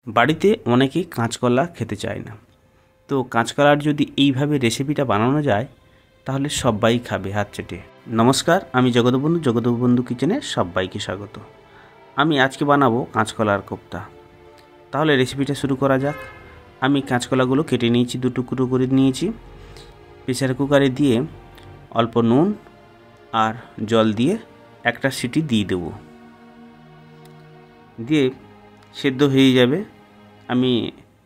বাড়িতে অনেকেই কাঁচকলা খেতে চায় না। তো কাঁচকলার যদি এইভাবে রেসিপিটা বানানো যায় তাহলে সবাই খাবে হাত চেটে। নমস্কার, আমি জগৎবন্ধু কিচেনে সবাইকে স্বাগত। আমি আজকে বানাবো কাঁচকলার কোপ্তা। তাহলে রেসিপিটা শুরু করা যাক। আমি কাঁচকলাগুলো কেটে নিয়েছি, 2 টুকরো করে নিয়েছি। প্রেসার কুকারে দিয়ে অল্প নুন আর জল দিয়ে একটা সিটি দিয়ে দেবো, দিয়ে সেদ্ধ হয়ে যাবে। আমি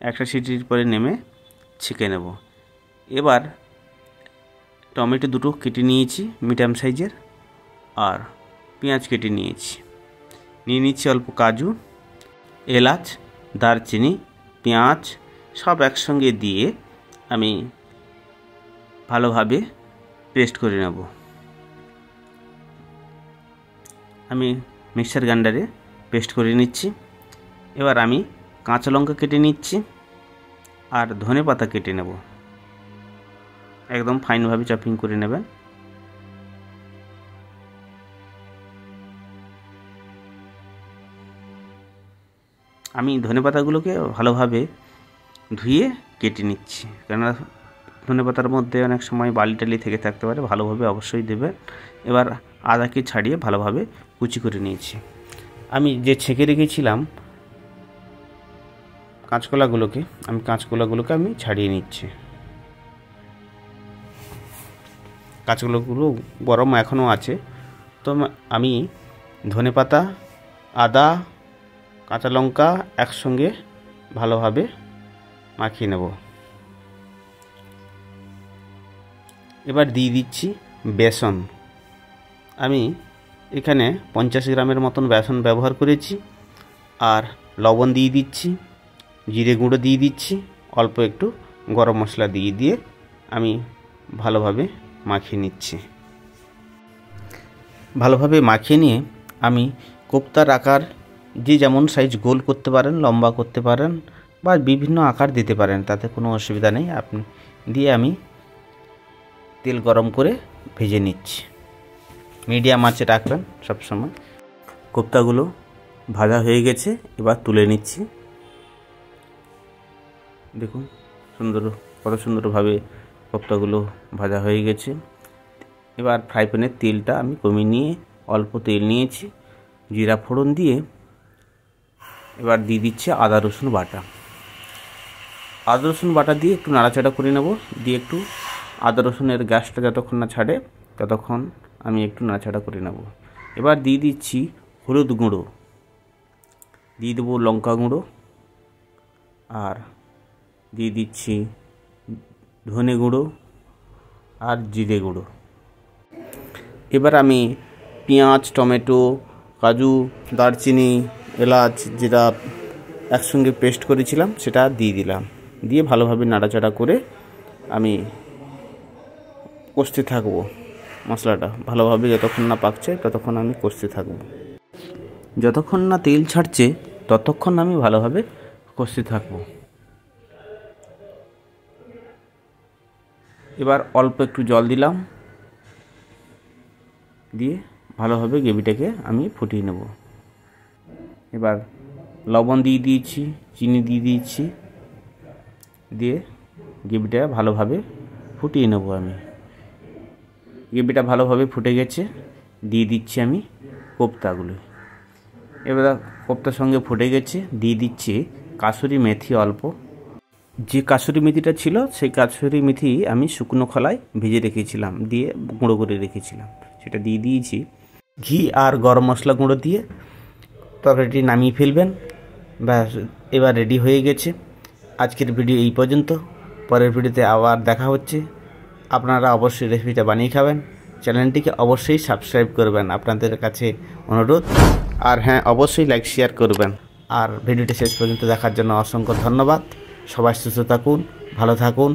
একটা সিটির পরে নেমে ছেঁকে নেব। এবার টমেটো 2টো কেটে নিয়েছি মিডিয়াম সাইজের, আর পেঁয়াজ কেটে নিয়েছি। নিয়ে নিচ্ছি অল্প কাজু, এলাচ, দারচিনি, পেঁয়াজ সব একসঙ্গে দিয়ে আমি ভালোভাবে পেস্ট করে নেব। আমি মিক্সার গ্রাইন্ডারে পেস্ট করে নিচ্ছি। এবার আমি কাঁচা লঙ্কা কেটে নিচ্ছি আর ধনেপাতা কেটে নেব। একদম ফাইনভাবে চপিং করে নেবেন। আমি ধনেপাতাগুলোকে ভালোভাবে ধুয়ে কেটে নিচ্ছি, কেননা ধনেপাতার মধ্যে অনেক সময় বালি টালি থেকে থাকতে পারে, ভালোভাবে অবশ্যই দেবেন। এবার আদাকে ছাড়িয়ে ভালোভাবে কুচি করে নিয়েছি। আমি যে ছেঁকে রেখেছিলাম কাঁচকলাগুলোকে আমি ছাড়িয়ে নিচ্ছি। কাঁচকলাগুলো গরম এখনও আছে, তো আমি ধনেপাতা, আদা, কাঁচা লঙ্কা একসঙ্গে ভালোভাবে মাখিয়ে নেব। এবার দিয়ে দিচ্ছি বেসন। আমি এখানে 50 গ্রামের মতন বেসন ব্যবহার করেছি। আর লবণ দিয়ে দিচ্ছি, জিরে গুঁড়ো দিয়ে দিচ্ছি, অল্প একটু গরম মশলা দিয়ে আমি ভালোভাবে মাখিয়ে নিচ্ছি। ভালোভাবে মাখিয়ে নিয়ে আমি কোপ্তার আকার যে যেমন সাইজ গোল করতে পারেন, লম্বা করতে পারেন বা বিভিন্ন আকার দিতে পারেন, তাতে কোনো অসুবিধা নেই। আপনি দিয়ে আমি তেল গরম করে ভেজে নিচ্ছি। মিডিয়াম আঁচে রাখবেন সবসময়। কোপ্তাগুলো ভাজা হয়ে গেছে, এবার তুলে নিচ্ছি। দেখুন কত সুন্দরভাবে কোপ্তাগুলো ভাজা হয়ে গেছে। এবার ফ্রাই প্যানের তেলটা আমি কমিয়ে নিয়ে অল্প তেল নিয়েছি, জিরা ফোড়ন দিয়ে এবার দিয়ে দিচ্ছি আদা রসুন বাটা দিয়ে একটু নাড়াচাড়া করে নেব। দিয়ে একটু আদা রসুনের গ্যাসটা যতক্ষণ না ছাড়ে ততক্ষণ আমি একটু নাড়াচাড়া করে নেব। এবার দিয়ে দিচ্ছি হলুদ গুঁড়ো, দিয়ে দেবো লঙ্কা গুঁড়ো, আর দিয়ে দিচ্ছি ধনে গুঁড়ো আর জিরে গুঁড়ো। এবার আমি পেঁয়াজ, টমেটো, কাজু, দারচিনি, এলাচ, জিরা একসঙ্গে পেস্ট করেছিলাম সেটা দিয়ে দিলাম। দিয়ে ভালোভাবে নাড়াচাড়া করে আমি কষতে থাকবো। মশলাটা ভালোভাবে যতক্ষণ না পাকছে ততক্ষণ আমি কষতে থাকবো। যতক্ষণ না তেল ছাড়ছে ততক্ষণ আমি ভালোভাবে কষতে থাকবো। এবার অল্প একটু জল দিলাম, দিয়ে ভালোভাবে গ্রেভিটাকে আমি ফুটিয়ে নেব। এবার লবণ দিয়ে দিয়েছি, চিনি দিয়ে দিয়েছি, দিয়ে গ্রেভিটা ভালোভাবে ফুটিয়ে নেব। আমি গ্রেভিটা ভালোভাবে ফুটে গেছে, দিয়ে দিচ্ছি আমি কোপ্তাগুলো। এবার কোপ্তার সঙ্গে ফুটে গেছে, দিয়ে দিচ্ছি কাসুরি মেথি অল্প। যে কাসুরি মেথিটা ছিল সেই কাসুরি মেথি আমি শুকনো খোলায় ভেজে রেখেছিলাম, দিয়ে গুঁড়ো করে রেখেছিলাম, সেটা দিয়ে দিয়েছি। ঘি আর গরম মশলা গুঁড়ো দিয়ে তরকারিটি নামিয়ে ফেলবেন। ব্যাস, এবার রেডি হয়ে গেছে। আজকের ভিডিও এই পর্যন্ত। পরের ভিডিওতে আবার দেখা হচ্ছে। আপনারা অবশ্যই রেসিপিটা বানিয়ে খাবেন। চ্যানেলটিকে অবশ্যই সাবস্ক্রাইব করবেন, আপনাদের কাছে অনুরোধ। আর হ্যাঁ, অবশ্যই লাইক শেয়ার করবেন। আর ভিডিওটি শেষ পর্যন্ত দেখার জন্য অসংখ্য ধন্যবাদ। সবাই সুস্থ থাকুন, ভালো থাকুন।